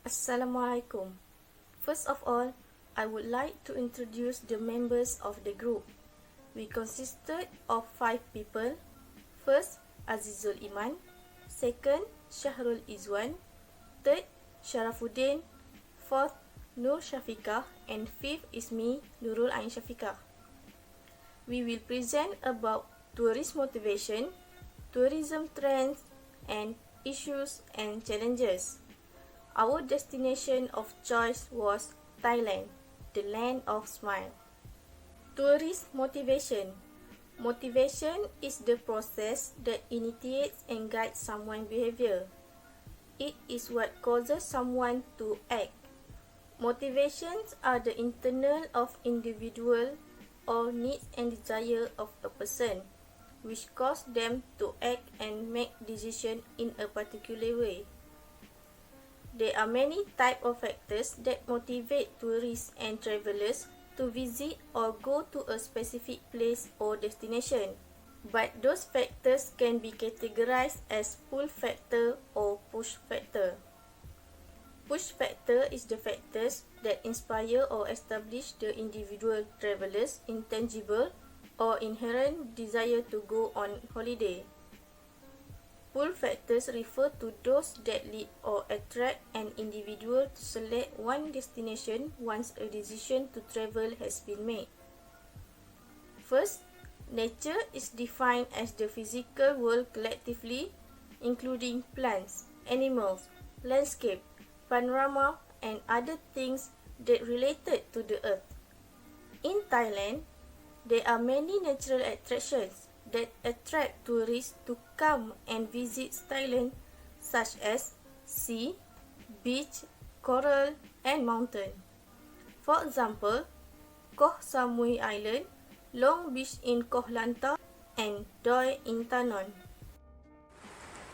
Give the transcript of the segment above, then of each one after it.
Assalamualaikum. First of all, I would like to introduce the members of the group. We consisted of 5 people. First, Azizul Iman. Second, Syahrul Izwan. Third, Sharafuddin. Fourth, Nur Syafiqah. And fifth is me, Nurul Ain Syafiqah. We will present about tourist motivation, tourism trends, and issues and challenges. Our destination of choice was Thailand, the land of smile. Tourist motivation. Motivation is the process that initiates and guides someone's behavior. It is what causes someone to act. Motivations are the internal of individual or needs and desire of a person, which cause them to act and make decisions in a particular way. There are many types of factors that motivate tourists and travelers to visit or go to a specific place or destination. But those factors can be categorized as pull factor or push factor. Push factor is the factors that inspire or establish the individual traveler's intangible or inherent desire to go on holiday. Pull factors refer to those that lead or attract an individual to select one destination once a decision to travel has been made. First, nature is defined as the physical world collectively, including plants, animals, landscape, panorama, and other things that related to the earth. In Thailand, there are many natural attractions that attract tourists to come and visit Thailand, such as sea, beach, coral, and mountain. For example, Koh Samui Island, Long Beach in Koh Lanta, and Doi in Tanon.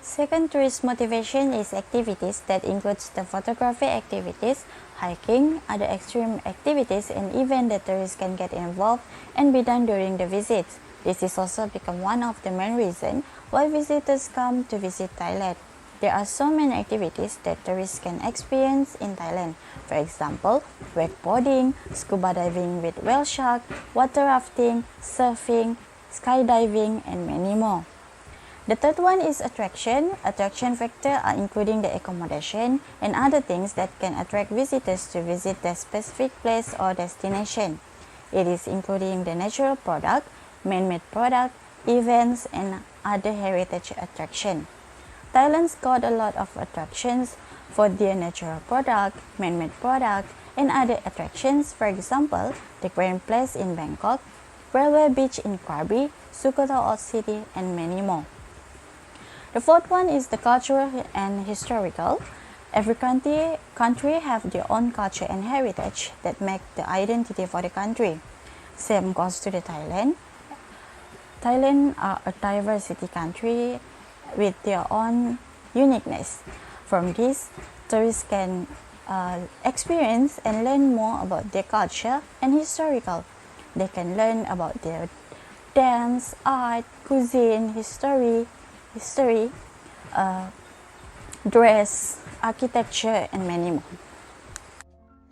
Second tourist motivation is activities that includes the photography activities, hiking, other extreme activities, and events that tourists can get involved and be done during the visits. This is also become one of the main reasons why visitors come to visit Thailand. There are so many activities that tourists can experience in Thailand. For example, wakeboarding, scuba diving with whale shark, water rafting, surfing, skydiving, and many more. The third one is attraction. Attraction factor are including the accommodation and other things that can attract visitors to visit the specific place or destination. It is including the natural product, man-made product, events, and other heritage attraction. Thailand's got a lot of attractions for their natural product, man-made product, and other attractions. For example, the Grand Place in Bangkok, Railway Beach in Krabi, Sukhothai Old City, and many more. The fourth one is the cultural and historical. Every country have their own culture and heritage that make the identity for the country. Same goes to the Thailand. Thailand are a diversity country with their own uniqueness. From this, tourists can experience and learn more about their culture and historical. They can learn about their dance, art, cuisine, history, dress, architecture, and many more.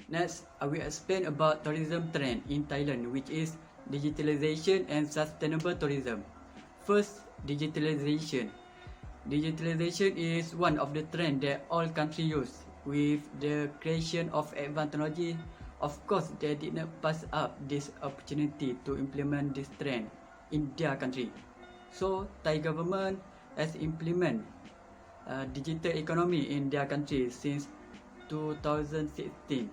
Next, I will explain about tourism trend in Thailand, which is digitalization and sustainable tourism. First, digitalization. Digitalization is one of the trends that all countries use. With the creation of advanced technology, of course, they did not pass up this opportunity to implement this trend in their country. So, Thai government has implemented digital economy in their country since 2016.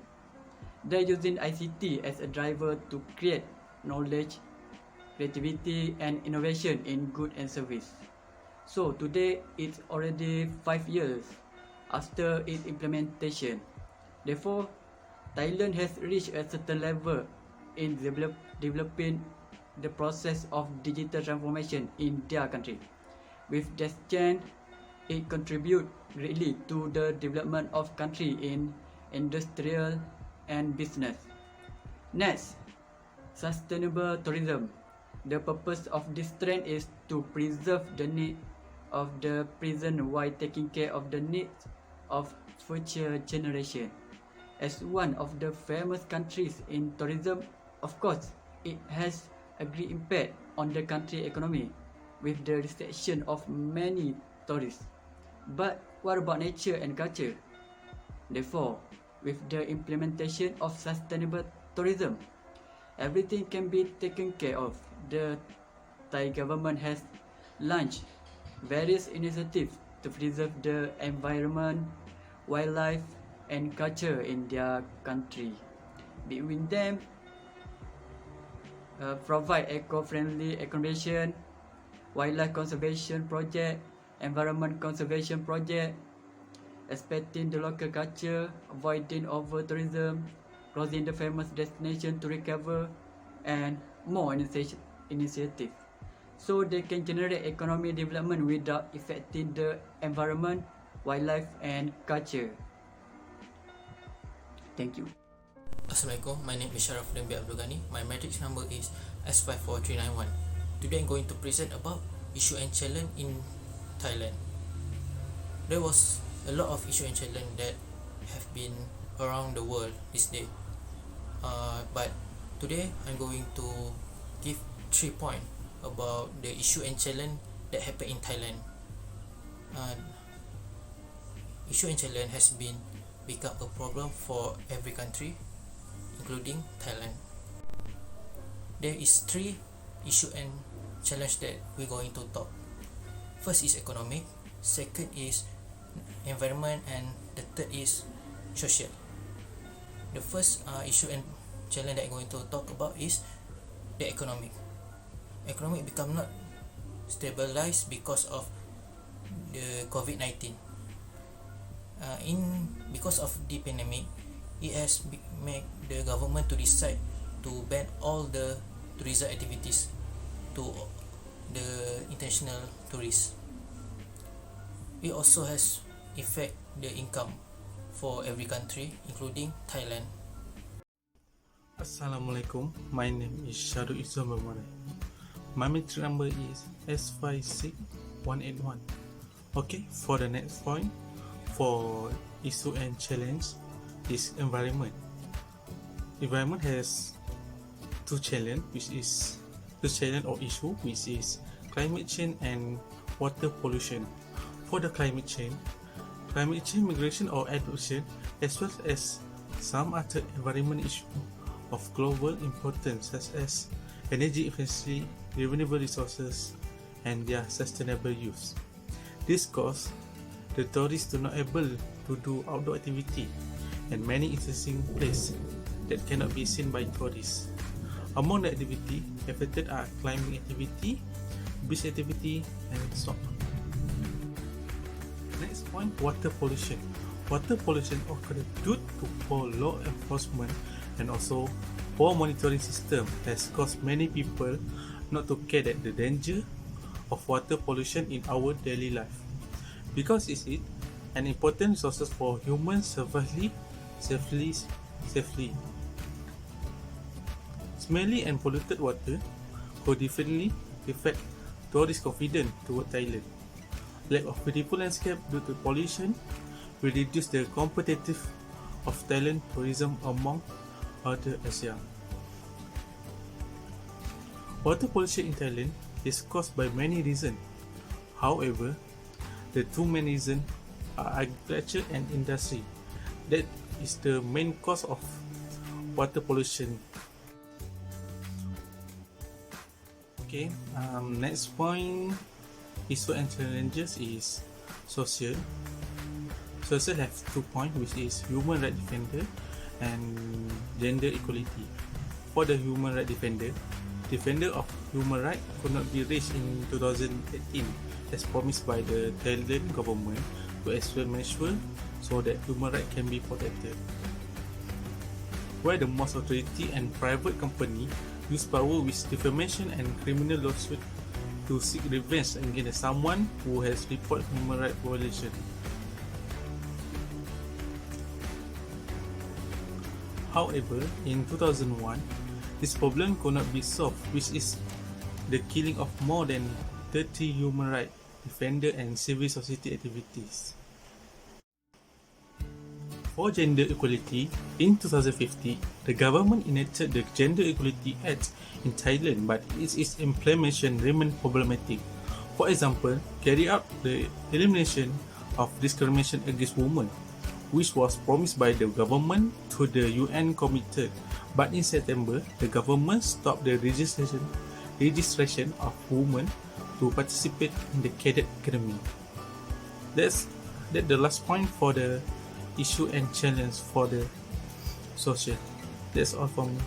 They're using ICT as a driver to create knowledge, creativity, and innovation in goods and service. So today it's already 5 years after its implementation. Therefore, Thailand has reached a certain level in developing the process of digital transformation in their country. With this change, it contributes greatly to the development of country in industrial and business. Next, sustainable tourism. The purpose of this trend is to preserve the need of the present while taking care of the needs of future generation. As one of the famous countries in tourism, of course, it has a great impact on the country economy with the restriction of many tourists. But what about nature and culture? Therefore, with the implementation of sustainable tourism, everything can be taken care of. The Thai government has launched various initiatives to preserve the environment, wildlife, and culture in their country. Between them, provide eco-friendly accommodation, wildlife conservation project, environment conservation project, respecting the local culture, avoiding over-tourism, closing the famous destination to recover, and more initiatives. So they can generate economic development without affecting the environment, wildlife, and culture. Thank you. Assalamualaikum, my name is Sharafuddin bin Abdul Ghani. My matrix number is S54391. Today I'm going to present about issue and challenge in Thailand. There was a lot of issue and challenge that have been around the world this day. But today I'm going to give 3 points about the issue and challenge that happened in Thailand. Issue and challenge has been become a problem for every country, including Thailand. There is 3 issue and challenge that we're going to talk. First is economic, second is environment, and the third is social. The first issue and challenge that I'm going to talk about is the economic. Economic become not stabilized because of the COVID-19. Because of the pandemic, it has made the government to decide to ban all the tourism activities to the international tourists. It also has affect the income for every country, including Thailand. Assalamualaikum, my name is Shadow Izzah Memare. My matrix number is S56181. Okay, for the next point, for issue and challenge is environment. Environment has two challenge or issue, which is climate change and water pollution. For the climate change, migration or adoption, as well as some other environment issues of global importance, such as energy efficiency, renewable resources, and their sustainable use. This cause the tourists do not able to do outdoor activity and many interesting places that cannot be seen by tourists. Among the activity affected are climbing activity, beach activity, and so on. Next point, water pollution. Water pollution occurs due to poor law enforcement and also poor monitoring system has caused many people not to care at the danger of water pollution in our daily life, because it is an important resource for humans safely. Smelly and polluted water could definitely affect tourist confidence toward Thailand. Lack of beautiful landscape due to pollution will reduce the competitive of Thailand tourism among other Asia. Water pollution in Thailand is caused by many reasons. However, the two main reasons are agriculture and industry. That is the main cause of water pollution. Okay, next point, issue and challenges is social. Social have 2 points, which is human right defender and gender equality. For the human right defender of human right could not be reached in 2018 as promised by the Thailand government to explain measures so that human rights can be protected. Where the most authority and private company use power with defamation and criminal lawsuit to seek revenge against someone who has reported human rights violation. However, in 2001, this problem could not be solved, which is the killing of more than 30 human rights defenders and civil society activities. For gender equality, in 2050, the government enacted the Gender Equality Act in Thailand, but its implementation remained problematic. For example, carry out the elimination of discrimination against women, which was promised by the government to the UN committee, but in September, the government stopped the registration of women to participate in the cadet academy. That's the last point for the issue and challenge for the social. That's all from me.